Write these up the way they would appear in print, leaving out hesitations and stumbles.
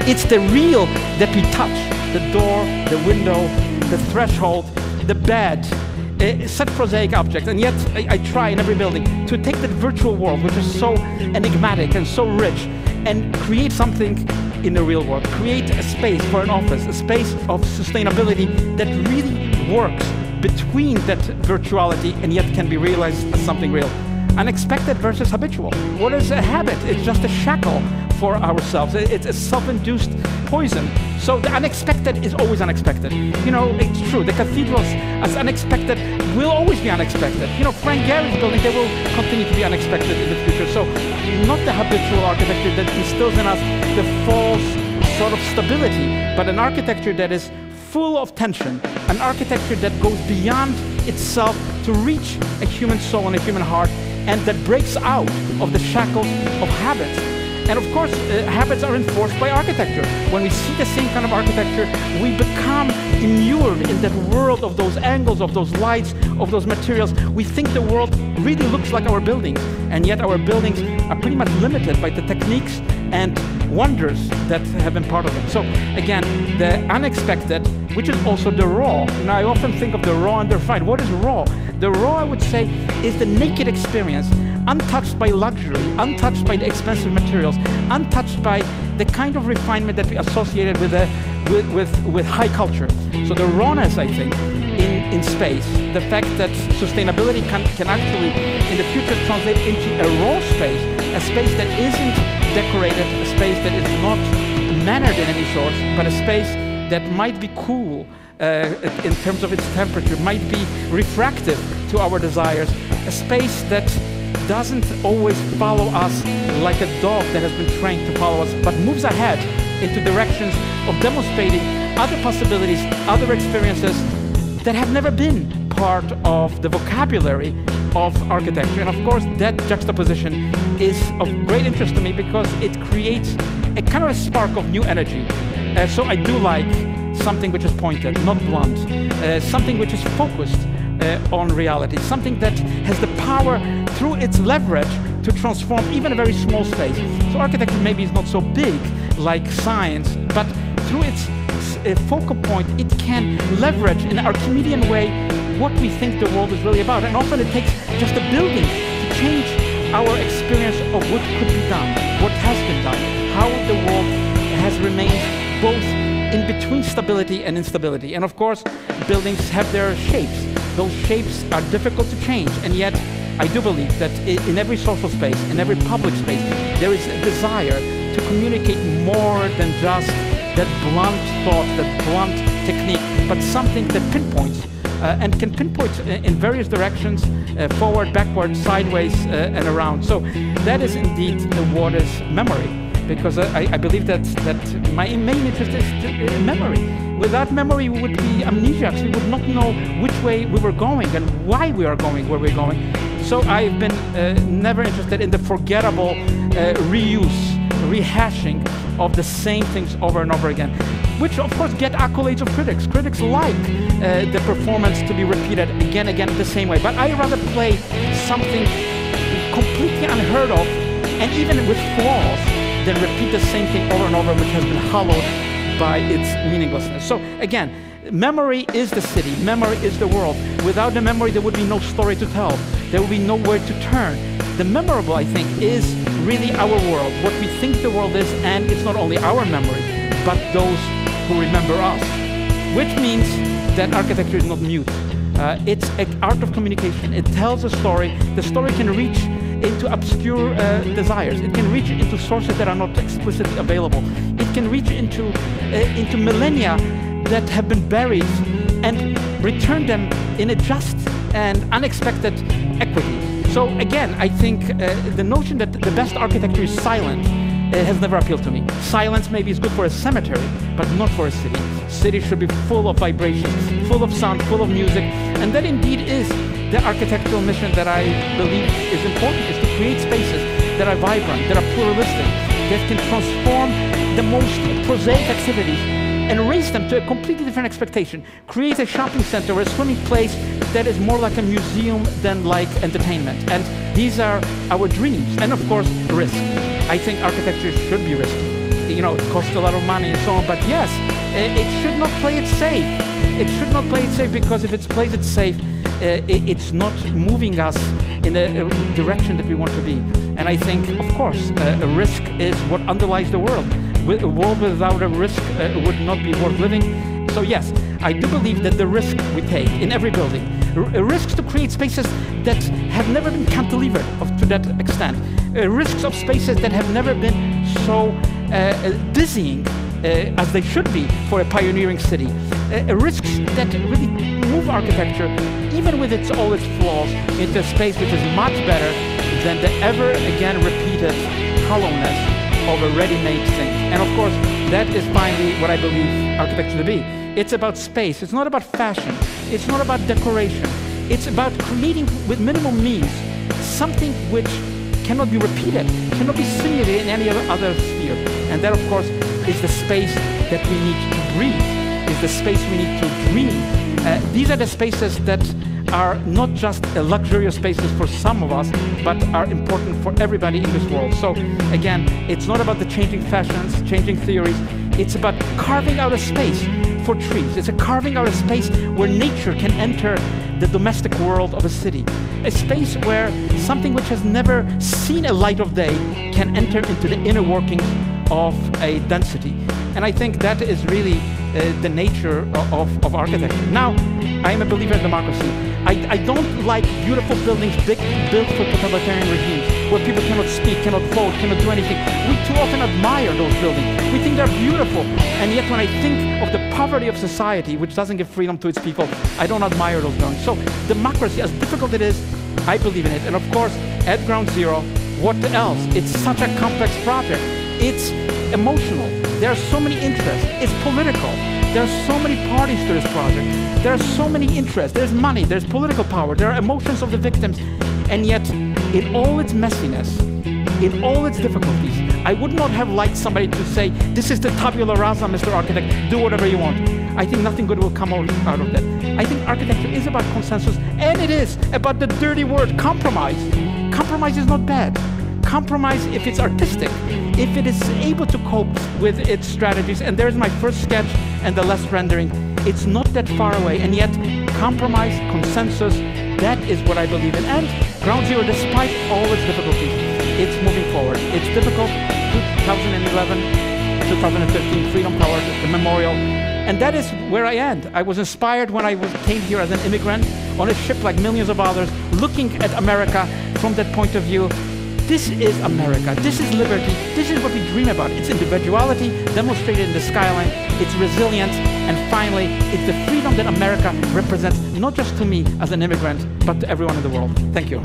It's the real that we touch. The door, the window, the threshold, the bed, such prosaic objects. And yet I try in every building to take that virtual world, which is so enigmatic and so rich, and create something in the real world. Create a space for an office, a space of sustainability that really works between that virtuality and yet can be realized as something real. Unexpected versus habitual. What is a habit? It's just a shackle for ourselves. It's a self-induced poison. So the unexpected is always unexpected. You know, it's true. The cathedrals as unexpected will always be unexpected. You know, Frank Gehry's building, they will continue to be unexpected in the future. So not the habitual architecture that instills in us the false sort of stability, but an architecture that is full of tension, an architecture that goes beyond itself to reach a human soul and a human heart, and that breaks out of the shackles of habits. And of course, habits are enforced by architecture. When we see the same kind of architecture, we become immured in that world of those angles, of those lights, of those materials. We think the world really looks like our buildings, and yet our buildings are pretty much limited by the techniques and wonders that have been part of it. So again, the unexpected, which is also the raw. You know, I often think of the raw and the refined. What is raw? The raw, I would say, is the naked experience, untouched by luxury, untouched by the expensive materials, untouched by the kind of refinement that we associated with high culture. So the rawness, I think, in space, the fact that sustainability can actually, in the future, translate into a raw space, a space that isn't decorated, a space that is not mannered in any sort, but a space that might be cool in terms of its temperature, might be refractive to our desires, a space that doesn't always follow us like a dog that has been trained to follow us, but moves ahead into directions of demonstrating other possibilities, other experiences that have never been part of the vocabulary of architecture. And of course, that juxtaposition is of great interest to me because it creates a kind of a spark of new energy. So I do like something which is pointed, not blunt, something which is focused on reality, something that has the power through its leverage to transform even a very small space. So architecture maybe is not so big like science, but through its focal point, it can leverage in an Archimedean way what we think the world is really about. And often it takes just a building to change our experience of what could be done, what has been done, how the world has remained both in between stability and instability. And of course, buildings have their shapes. Those shapes are difficult to change, and yet I do believe that in every social space, in every public space, there is a desire to communicate more than just that blunt thought, that blunt technique, but something that pinpoints and can pinpoint in various directions, forward, backward, sideways, and around. So that is indeed what is memory. Because I believe that my main interest is memory. Without memory, we would be amnesiacs. We would not know which way we were going and why we are going where we're going. So I've been never interested in the forgettable reuse, rehashing of the same things over and over again, which of course get accolades of critics. Critics like the performance to be repeated again the same way. But I rather play something completely unheard of and even with flaws than repeat the same thing over and over, which has been hollowed by its meaninglessness. So again, memory is the city, memory is the world. Without the memory, there would be no story to tell. There would be nowhere to turn. The memorable, I think, is really our world, what we think the world is, and it's not only our memory, but those who remember us. Which means that architecture is not mute. It's an art of communication. It tells a story. The story can reach into obscure desires. It can reach into sources that are not explicitly available. It can reach into millennia that have been buried and return them in a just and unexpected equity. So again, I think the notion that the best architecture is silent has never appealed to me. Silence maybe is good for a cemetery, but not for a city. Cities should be full of vibrations, full of sound, full of music, and that indeed is the architectural mission that I believe is important, is to create spaces that are vibrant, that are pluralistic, that can transform the most prosaic activities and raise them to a completely different expectation. Create a shopping center or a swimming place that is more like a museum than like entertainment. And these are our dreams. And of course, risk. I think architecture should be risky. it costs a lot of money and so on, but yes, it should not play it safe. It should not play it safe, because if it plays it safe, it's not moving us in a direction that we want to be. And I think, of course, a risk is what underlies the world. A world without a risk would not be worth living. So yes, I do believe that the risk we take in every building, risks to create spaces that have never been cantilevered to that extent, risks of spaces that have never been so dizzying as they should be for a pioneering city, risks that really move architecture, even with all its flaws, into a space which is much better than the ever again repeated hollowness of a ready-made thing. And of course, that is finally what I believe architecture to be. It's about space. It's not about fashion. It's not about decoration. It's about creating with minimal means something which cannot be repeated, cannot be simulated in any other sphere. And that, of course, is the space that we need to breathe, is the space we need to dream. These are the spaces that are not just luxurious spaces for some of us, but are important for everybody in this world. So again, it's not about the changing fashions, changing theories. It's about carving out a space for trees. It's a carving out a space where nature can enter the domestic world of a city. A space where something which has never seen a light of day can enter into the inner workings of a density. And I think that is really the nature of architecture. Now, I am a believer in democracy. I don't like beautiful buildings built for totalitarian regimes, where people cannot speak, cannot vote, cannot do anything. We too often admire those buildings. We think they're beautiful. And yet when I think of the poverty of society, which doesn't give freedom to its people, I don't admire those buildings. So democracy, as difficult it is, I believe in it. And of course, at Ground Zero, what else? It's such a complex project. It's emotional. There are so many interests. It's political. There are so many parties to this project. There are so many interests. There's money, there's political power, there are emotions of the victims. And yet, in all its messiness, in all its difficulties, I would not have liked somebody to say, this is the tabula rasa, Mr. Architect, do whatever you want. I think nothing good will come out of that. I think architecture is about consensus, and it is about the dirty word, compromise. Compromise is not bad. Compromise, if it's artistic, if it is able to cope with its strategies, and there's my first sketch and the last rendering, it's not that far away, and yet compromise, consensus, that is what I believe in. And Ground Zero, despite all its difficulties, it's moving forward. It's difficult. 2011, 2013, Freedom Tower, the memorial, and that is where I end. I was inspired when I came here as an immigrant on a ship like millions of others, looking at America from that point of view. This is America, this is liberty, this is what we dream about. It's individuality demonstrated in the skyline, it's resilience, and finally, it's the freedom that America represents, not just to me as an immigrant, but to everyone in the world. Thank you. I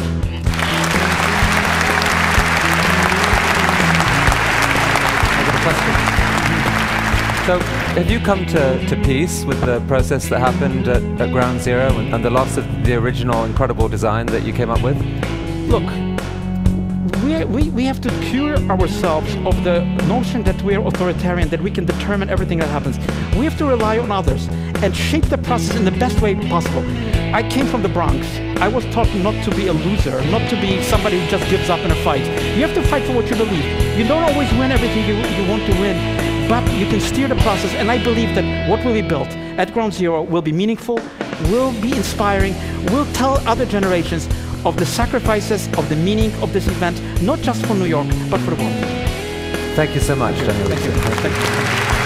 got a question. So, have you come to peace with the process that happened at Ground Zero and the loss of the original incredible design that you came up with? Look, we have to cure ourselves of the notion that we are authoritarian, that we can determine everything that happens. We have to rely on others and shape the process in the best way possible. I came from the Bronx. I was taught not to be a loser, not to be somebody who just gives up in a fight. You have to fight for what you believe. You don't always win everything you want to win, but you can steer the process, and I believe that what will be built at Ground Zero will be meaningful, will be inspiring, will tell other generations of the sacrifices, of the meaning of this event, not just for New York, but for the world. Thank you so much, Daniel. Thank you. Thank you.